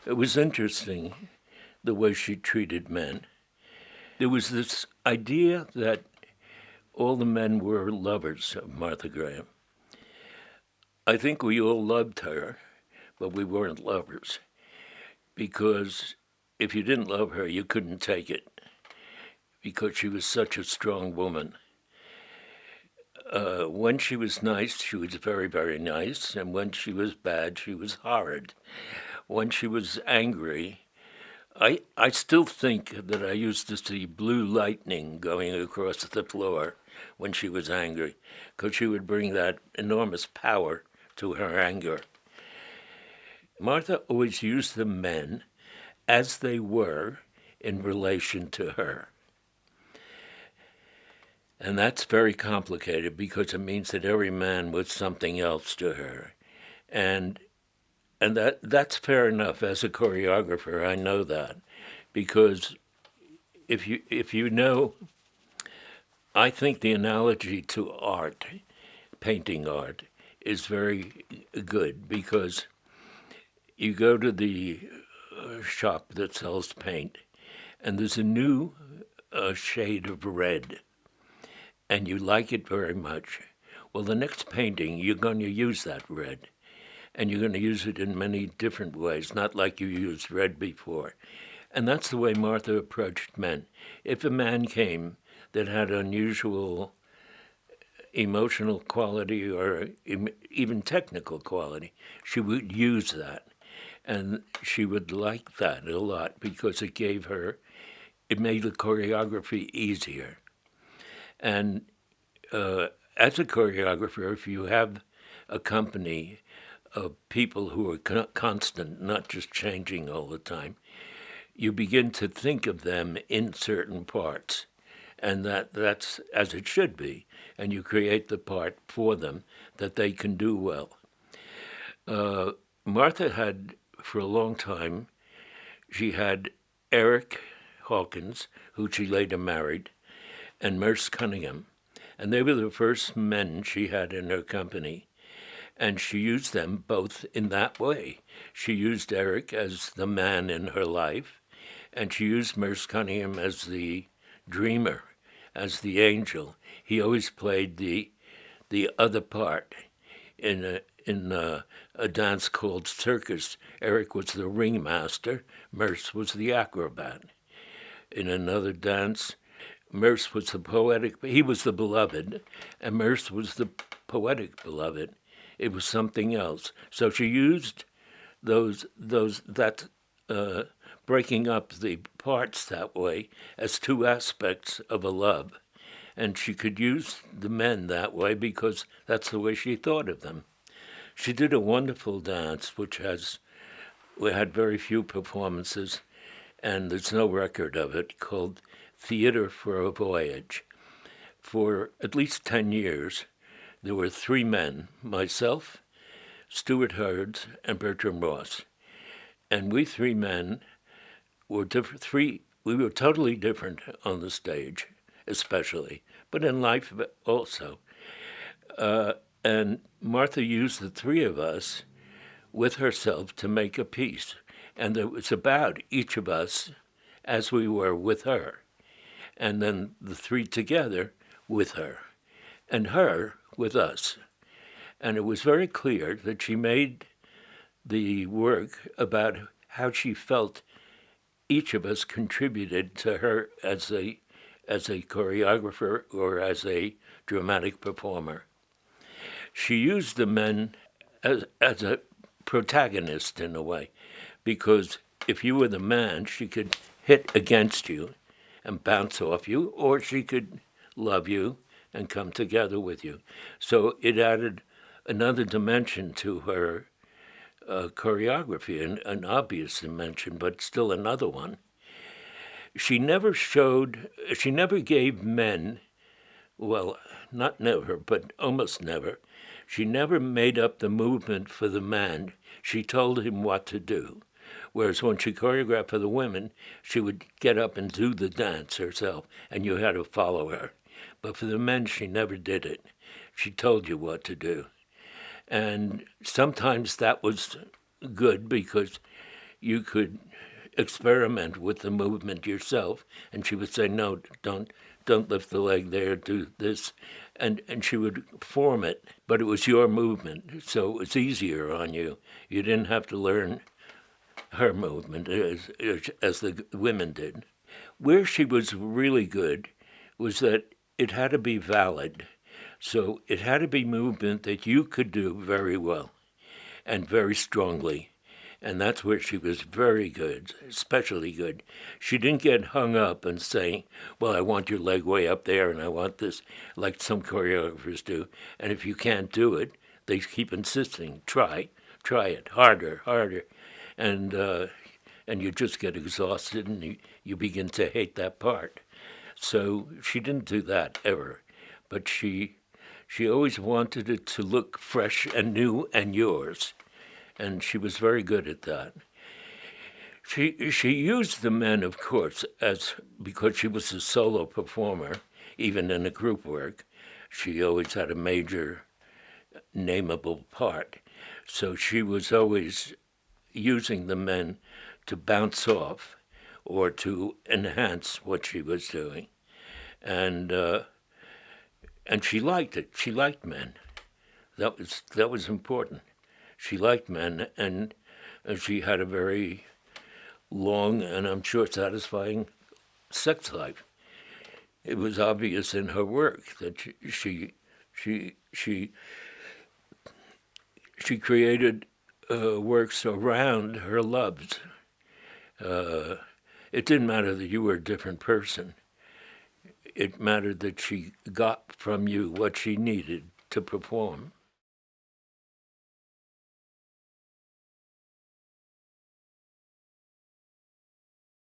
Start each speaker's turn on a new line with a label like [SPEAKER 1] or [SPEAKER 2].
[SPEAKER 1] It was interesting the way she treated men. There was this idea that all the men were lovers of Martha Graham. I think we all loved her, but we weren't lovers because if you didn't love her, you couldn't take it because she was such a strong woman. When she was nice, she was very, very nice, and when she was bad, she was horrid. When she was angry, I still think that I used to see blue lightning going across the floor when she was angry, because she would bring that enormous power to her anger. Martha always used the men as they were in relation to her. And that's very complicated because it means that every man was something else to her. And that's fair enough. As a choreographer, I know that. Because if you know, I think the analogy to art, painting art, is very good because you go to the shop that sells paint and there's a new shade of red and you like it very much. Well, the next painting, you're going to use that red. And you're going to use it in many different ways, not like you used red before. And that's the way Martha approached men. If a man came that had unusual emotional quality or even technical quality, she would use that. And she would like that a lot because it made the choreography easier. And as a choreographer, if you have a company of people who are constant, not just changing all the time, you begin to think of them in certain parts. And that's as it should be. And you create the part for them that they can do well. Martha had, for a long time, she had Eric Hawkins, who she later married, and Merce Cunningham. And they were the first men she had in her company. And she used them both in that way. She used Eric as the man in her life, and she used Merce Cunningham as the dreamer, as the angel. He always played the other part. In a dance called circus, Eric was the ringmaster, Merce was the acrobat. In another dance, Merce was the poetic, he was the beloved, and Merce was the poetic beloved. It was something else. So she used that breaking up the parts that way as two aspects of a love. And she could use the men that way because that's the way she thought of them. She did a wonderful dance, we had very few performances, and there's no record of it, called Theater for a Voyage. For at least 10 years, there were three men, myself, Stuart Hurds, and Bertram Ross. And we three men were we were totally different on the stage, especially, but in life also. And Martha used the three of us with herself to make a piece. And it was about each of us as we were with her. And then the three together with her. And her with us. And it was very clear that she made the work about how she felt each of us contributed to her as a choreographer or as a dramatic performer. She used the men as a protagonist in a way, because if you were the man, she could hit against you and bounce off you, or she could love you and come together with you. So it added another dimension to her choreography, an obvious dimension, but still another one. She never gave men, well, not never, but almost never, she never made up the movement for the man. She told him what to do. Whereas when she choreographed for the women, she would get up and do the dance herself, and you had to follow her. But for the men, she never did it. She told you what to do. And sometimes that was good because you could experiment with the movement yourself, and she would say, no, don't lift the leg there, do this, and she would form it, but it was your movement, so it was easier on you. You didn't have to learn her movement as the women did. Where she was really good was that it had to be valid. So it had to be movement that you could do very well and very strongly. And that's where she was very good, especially good. She didn't get hung up and saying, well, I want your leg way up there and I want this, like some choreographers do. And if you can't do it, they keep insisting, try it, harder, harder. And you just get exhausted and you begin to hate that part. So she didn't do that ever. But she always wanted it to look fresh and new and yours. And she was very good at that. She used the men, of course, because she was a solo performer, even in a group work. She always had a major, nameable part. So she was always using the men to bounce off or to enhance what she was doing. And she liked it. She liked men. That was important. She liked men, and she had a very long and I'm sure satisfying sex life. It was obvious in her work that she created works around her loves. It didn't matter that you were a different person. It mattered that she got from you what she needed to perform.